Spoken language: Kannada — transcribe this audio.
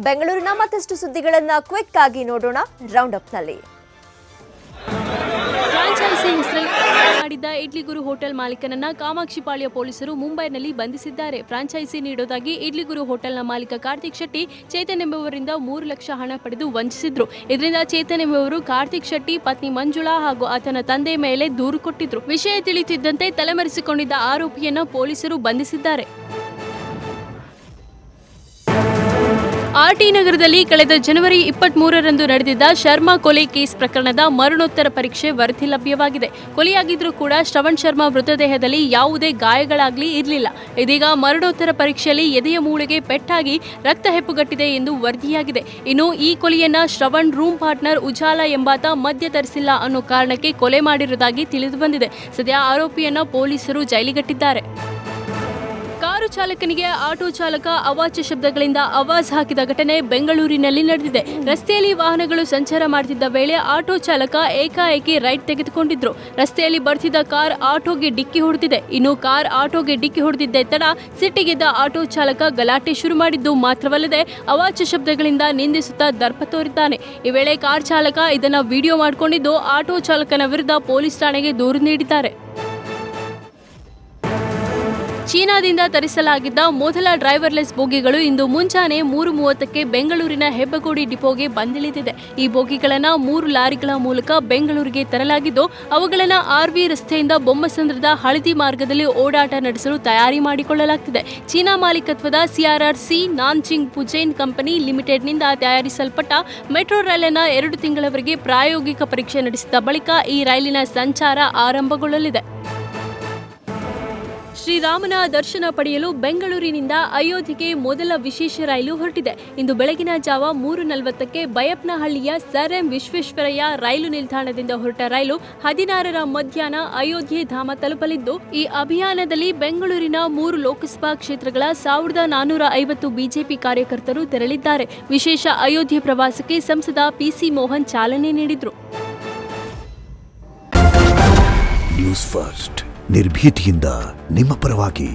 ಬೆಂಗಳೂರಿನ ಮತ್ತಷ್ಟು ಸುದ್ದಿಗಳನ್ನು ಕ್ವಿಕ್ ಆಗಿ ನೋಡೋಣ ರೌಂಡ್ ಅಪ್ ನಲ್ಲಿ. ಫ್ರಾಂಚೈಸಿ ಹೆಸರಲ್ಲಿ ಮಾಡಿದ್ದ ಇಡ್ಲಿ ಗುರು ಹೋಟೆಲ್ ಮಾಲೀಕನನ್ನ ಕಾಮಾಕ್ಷಿಪಾಳ್ಯ ಪೊಲೀಸರು ಮುಂಬೈನಲ್ಲಿ ಬಂಧಿಸಿದ್ದಾರೆ. ಫ್ರಾಂಚೈಸಿ ನೀಡೋದಾಗಿ ಇಡ್ಲಿ ಗುರು ಹೋಟೆಲ್ನ ಮಾಲೀಕ ಕಾರ್ತಿಕ್ ಶೆಟ್ಟಿ ಚೇತನ್ ಎಂಬುವರಿಂದ 3 ಲಕ್ಷ ಹಣ ಪಡೆದು ವಂಚಿಸಿದ್ರು. ಇದರಿಂದ ಚೇತನ್ ಎಂಬುವರು ಕಾರ್ತಿಕ್ ಶೆಟ್ಟಿ ಪತ್ನಿ ಮಂಜುಳಾ ಹಾಗೂ ಆತನ ತಂದೆ ಮೇಲೆ ದೂರು ಕೊಟ್ಟಿದ್ರು. ವಿಷಯ ತಿಳಿಯುತ್ತಿದ್ದಂತೆ ತಲೆಮರೆಸಿಕೊಂಡಿದ್ದ ಆರೋಪಿಯನ್ನ ಪೊಲೀಸರು ಬಂಧಿಸಿದ್ದಾರೆ. ಆರ್ಟಿ ನಗರದಲ್ಲಿ ಕಳೆದ ಜನವರಿ 23ರಂದು ನಡೆದಿದ್ದ ಶರ್ಮಾ ಕೊಲೆ ಕೇಸ್ ಪ್ರಕರಣದ ಮರಣೋತ್ತರ ಪರೀಕ್ಷೆ ವರದಿ ಲಭ್ಯವಾಗಿದೆ. ಕೊಲೆಯಾಗಿದ್ರೂ ಕೂಡ ಶ್ರವಣ್ ಶರ್ಮಾ ಮೃತದೇಹದಲ್ಲಿ ಯಾವುದೇ ಗಾಯಗಳಾಗಲಿ ಇರಲಿಲ್ಲ. ಇದೀಗ ಮರಣೋತ್ತರ ಪರೀಕ್ಷೆಯಲ್ಲಿ ಎದೆಯ ಮೂಳೆಗೆ ಪೆಟ್ಟಾಗಿ ರಕ್ತ ಹೆಪ್ಪುಗಟ್ಟಿದೆ ಎಂದು ವರದಿಯಾಗಿದೆ. ಇನ್ನು ಈ ಕೊಲೆಯನ್ನ ಶ್ರವಣ್ ರೂಮ್ ಪಾರ್ಟ್ನರ್ ಉಜಾಲ ಎಂಬಾತ ಮದ್ಯ ತರಿಸಿಲ್ಲ ಅನ್ನೋ ಕಾರಣಕ್ಕೆ ಕೊಲೆ ಮಾಡಿರುವುದಾಗಿ ತಿಳಿದು ಬಂದಿದೆ. ಸದ್ಯ ಆರೋಪಿಯನ್ನ ಪೊಲೀಸರು ಜೈಲಿಗಟ್ಟಿದ್ದಾರೆ. ಕಾರು ಚಾಲಕನಿಗೆ ಆಟೋ ಚಾಲಕ ಅವಾಚ್ಯ ಶಬ್ದಗಳಿಂದ ಆವಾಜ್ ಹಾಕಿದ ಘಟನೆ ಬೆಂಗಳೂರಿನಲ್ಲಿ ನಡೆದಿದೆ. ರಸ್ತೆಯಲ್ಲಿ ವಾಹನಗಳು ಸಂಚಾರ ಮಾಡುತ್ತಿದ್ದ ವೇಳೆ ಆಟೋ ಚಾಲಕ ಏಕಾಏಕಿ ರೈಟ್ ತೆಗೆದುಕೊಂಡಿದ್ರು. ರಸ್ತೆಯಲ್ಲಿ ಬರ್ತಿದ್ದ ಕಾರ್ ಆಟೋಗೆ ಡಿಕ್ಕಿ ಹೊಡೆದಿದೆ. ಇನ್ನು ಕಾರ್ ಆಟೋಗೆ ಡಿಕ್ಕಿ ಹೊಡೆದಿದ್ದೆ ತಡ ಸಿಟ್ಟಿಗೆದ್ದ ಆಟೋ ಚಾಲಕ ಗಲಾಟೆ ಶುರು ಮಾಡಿದ್ದು ಮಾತ್ರವಲ್ಲದೆ ಅವಾಚ್ಯ ಶಬ್ದಗಳಿಂದ ನಿಂದಿಸುತ್ತಾ ದರ್ಪ ತೋರಿದ್ದಾನೆ. ಈ ವೇಳೆ ಕಾರ್ ಚಾಲಕ ಇದನ್ನ ವಿಡಿಯೋ ಮಾಡಿಕೊಂಡಿದ್ದು ಆಟೋ ಚಾಲಕನ ವಿರುದ್ಧ ಪೊಲೀಸ್ ಠಾಣೆಗೆ ದೂರು ನೀಡಿದ್ದಾರೆ. ಚೀನಾದಿಂದ ತರಿಸಲಾಗಿದ್ದ ಮೊದಲ ಡ್ರೈವರ್ಲೆಸ್ ಬೋಗಿಗಳು ಇಂದು ಮುಂಜಾನೆ 3:30ಕ್ಕೆ ಬೆಂಗಳೂರಿನ ಹೆಬ್ಬಗೋಡಿ ಡಿಪೋಗೆ ಬಂದಿಳಿದಿದೆ. ಈ ಬೋಗಿಗಳನ್ನು 3 ಲಾರಿಗಳ ಮೂಲಕ ಬೆಂಗಳೂರಿಗೆ ತರಲಾಗಿದ್ದು ಅವುಗಳನ್ನು ಆರ್ವಿ ರಸ್ತೆಯಿಂದ ಬೊಮ್ಮಸಂದ್ರದ ಹಳದಿ ಮಾರ್ಗದಲ್ಲಿ ಓಡಾಟ ನಡೆಸಲು ತಯಾರಿ ಮಾಡಿಕೊಳ್ಳಲಾಗುತ್ತಿದೆ. ಚೀನಾ ಮಾಲೀಕತ್ವದ CRRC ನಾನ್ಜಿಂಗ್ ಪುಜೇನ್ ಕಂಪನಿ ಲಿಮಿಟೆಡ್ನಿಂದ ತಯಾರಿಸಲ್ಪಟ್ಟ ಮೆಟ್ರೋ ರೈಲನ್ನು 2 ತಿಂಗಳವರೆಗೆ ಪ್ರಾಯೋಗಿಕ ಪರೀಕ್ಷೆ ನಡೆಸಿದ ಬಳಿಕ ಈ ರೈಲಿನ ಸಂಚಾರ ಆರಂಭಗೊಳ್ಳಲಿದೆ. ಶ್ರೀರಾಮನ ದರ್ಶನ ಪಡೆಯಲು ಬೆಂಗಳೂರಿನಿಂದ ಅಯೋಧ್ಯೆಗೆ ಮೊದಲ ವಿಶೇಷ ರೈಲು ಹೊರಟಿದೆ. ಇಂದು ಬೆಳಗಿನ ಜಾವ 3:40ಕ್ಕೆ ಬೈಯಪ್ಪನಹಳ್ಳಿಯ ಸರ್ ಎಂ ವಿಶ್ವೇಶ್ವರಯ್ಯ ರೈಲು ನಿಲ್ದಾಣದಿಂದ ಹೊರಟ ರೈಲು 16ರ ಮಧ್ಯಾಹ್ನ ಅಯೋಧ್ಯೆ ಧಾಮ ತಲುಪಲಿದ್ದು, ಈ ಅಭಿಯಾನದಲ್ಲಿ ಬೆಂಗಳೂರಿನ 3 ಲೋಕಸಭಾ ಕ್ಷೇತ್ರಗಳ 1450 ಬಿಜೆಪಿ ಕಾರ್ಯಕರ್ತರು ತೆರಳಿದ್ದಾರೆ. ವಿಶೇಷ ಅಯೋಧ್ಯೆ ಪ್ರವಾಸಕ್ಕೆ ಸಂಸದ PC ಮೋಹನ್ ಚಾಲನೆ ನೀಡಿದರು. ನ್ಯೂಸ್ ಫಸ್ಟ್ ನಿರ್ಭೀತಿಯಿಂದ ನಿಮ್ಮ ಪರವಾಗಿ.